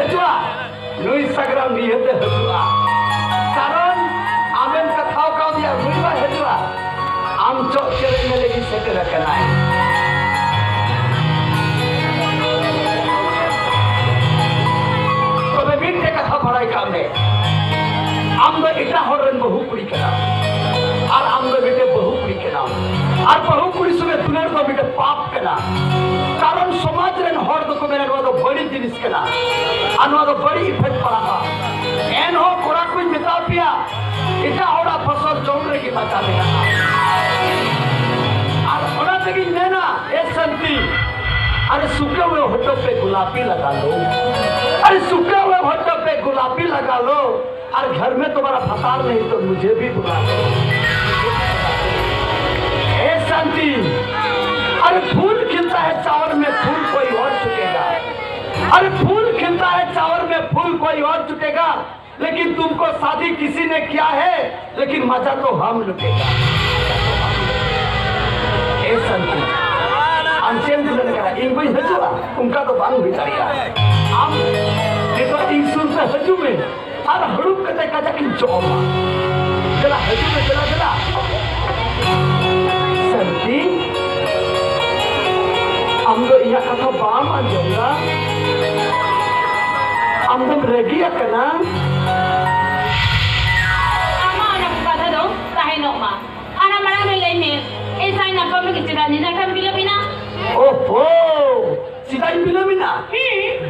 हजुआ नुई सगराम निहते हजुआ कारण आमेन कथाओ का दिया नुई बा हजुआ आम चो चले में लगी सेटे रखना है तो मैं बीते कथा पढ़ाई काम है आम दो इतना होरन बहु कुड़ी के नाम और आम दो बेटे बहु कुड़ी के नाम और बहु कुड़ी सुबह दुनिया को बेटे पाप के नाम कारण समाज रे हर दो को मेरे वाला बड़ी जिनिस के नाम अनवादो बड़ी इफेक्ट पड़ा था एन हो कोरा कोई बिता पिया इतना होड़ा फसल चौंडरे की बचा देगा और होड़ा तकी नैना ए संती अरे सूखे हुए होठों पे गुलाबी लगा लो अरे सूखे हुए होठों पे गुलाबी लगा लो और घर में तुम्हारा फसार नहीं तो मुझे भी बुला लो ए संती अरे फूल खिलता है चावल में फूल कोई और चुकेगा अरे फूल खिलता है चावल में फूल कोई और चुकेगा लेकिन तुमको शादी किसी ने किया है लेकिन मजा तो हम लुटेगा ए संती अंचेन दिलन करा इन कोई हजुआ उनका तो बांग बिचारिया हम देखो ईश्वर पे हजु में और हड़ुप कते काजा की जोमा चला हजु में चला संती हम तो यह कथा बाम आ जाऊंगा हम तो रेडी है करना ama anak kata dong tahay nokma anak marami lain ऐसा ही नब्बे में किसी रानी ना कम बिलोबिना ओहो सिदाई बिलोबिना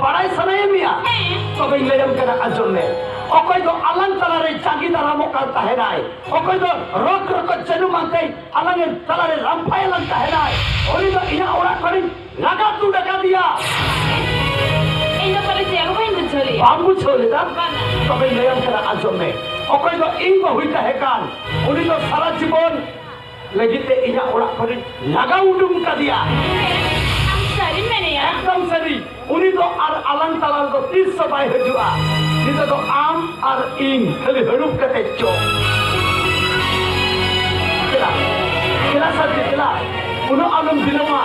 बड़ा सनाये मिया तो कहीं ले जम करना अजर में और कोई तो अलग तरह रे चांगी तरह मुकालता है ना और कोई तो रोक रोक चलू मानते अलग तरह रे रंपाई लगता है ना और ये तो इन्हें ओरा करी लगा तू लगा दिया इन पर से आगो इन छोले बांगू छोले ना तो कहीं ले जम करना अजर में और कोई तो इन बहुता है कान उन्हीं तो सारा जीवन लेकिन ते इन्हें ओरा करी लगा उड़ूम का दिया सरी मैंने यार एकदम सरी उन्हीं तो अलग तरह तो 300 बाई हजुआ जिसे तो आम और इन खाली हड़ूप करते चो किला सब किला उन्हों आलम दिलवा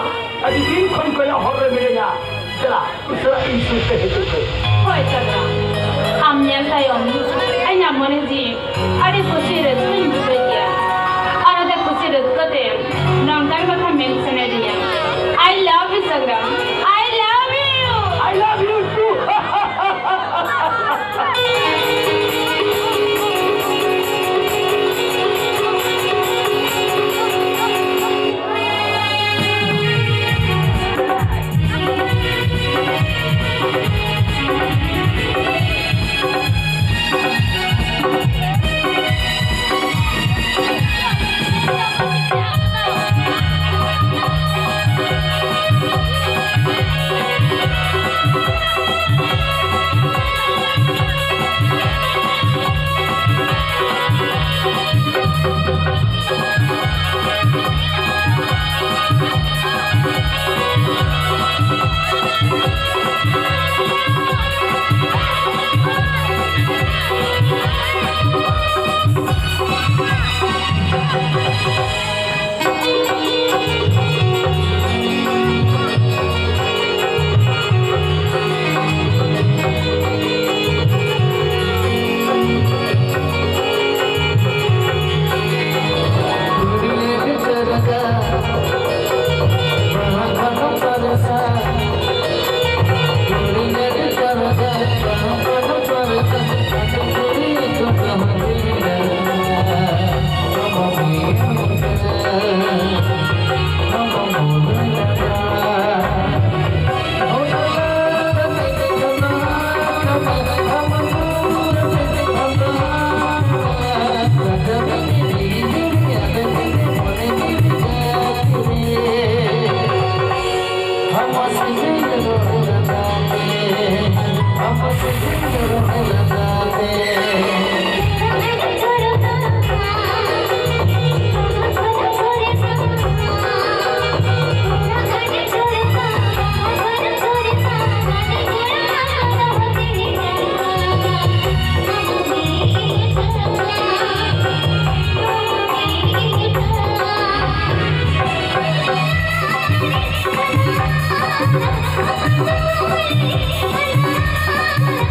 अभी दिन खन को या हर में या चला उसरा इन सुनते हैं तो होय चला आम न्याल तायों आई ना मने जी अरे खुशी रे तुम इन दुबई किया अरे तो खुशी रे कते नंबर का था मेंशन है दिया I love you Sagram I love you too Thank you.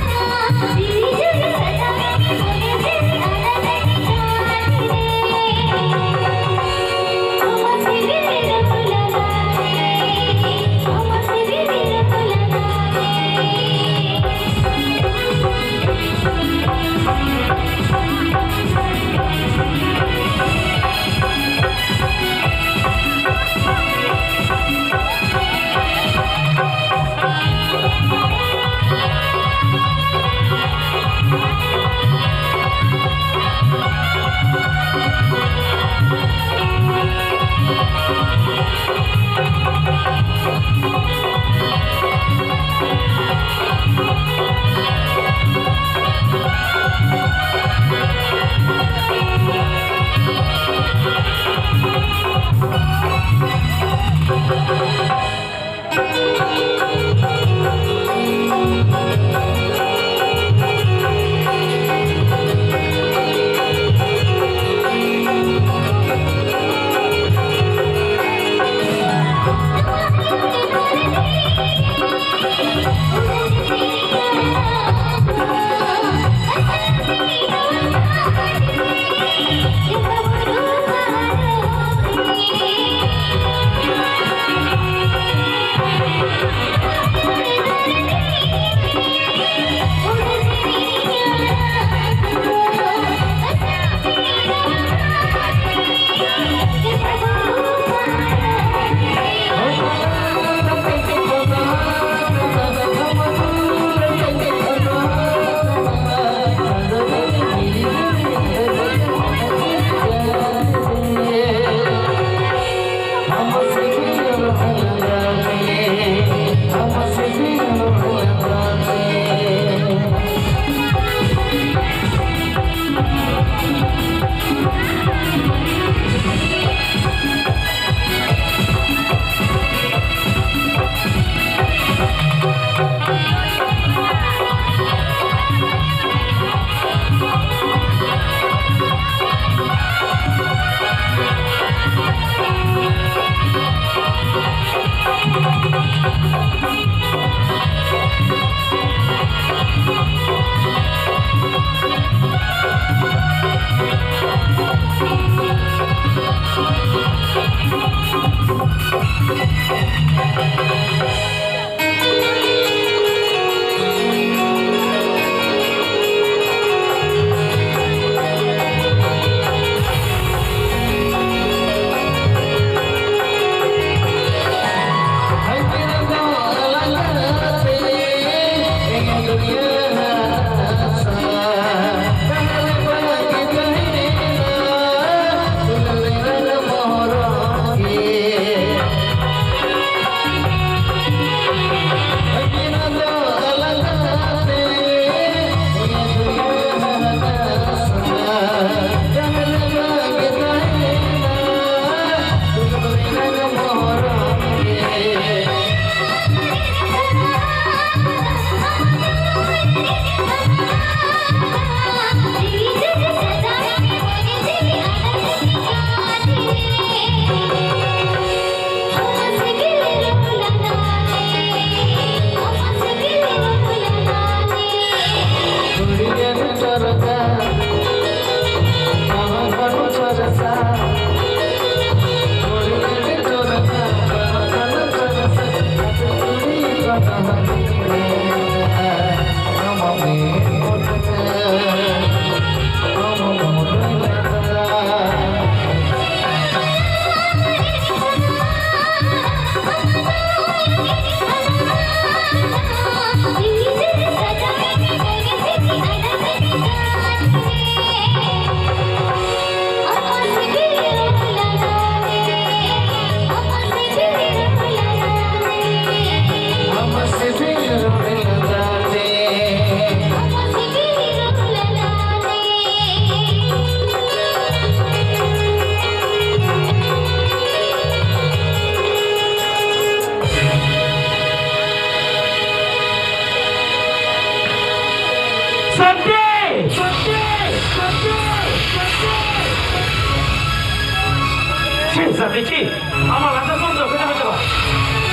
देखी आम्हाला असं समजा कुठे बघा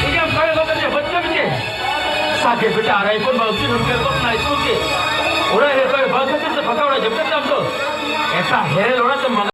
ठीक आहे काय लोकांचे बच्चे बिचे साखे बेटा आ रहे कोण बाबती रुपये कोण नाही सोचे ओढा हे काय बाळकाचे फटावडा जमतात आमचं एका हेरे लोणाचं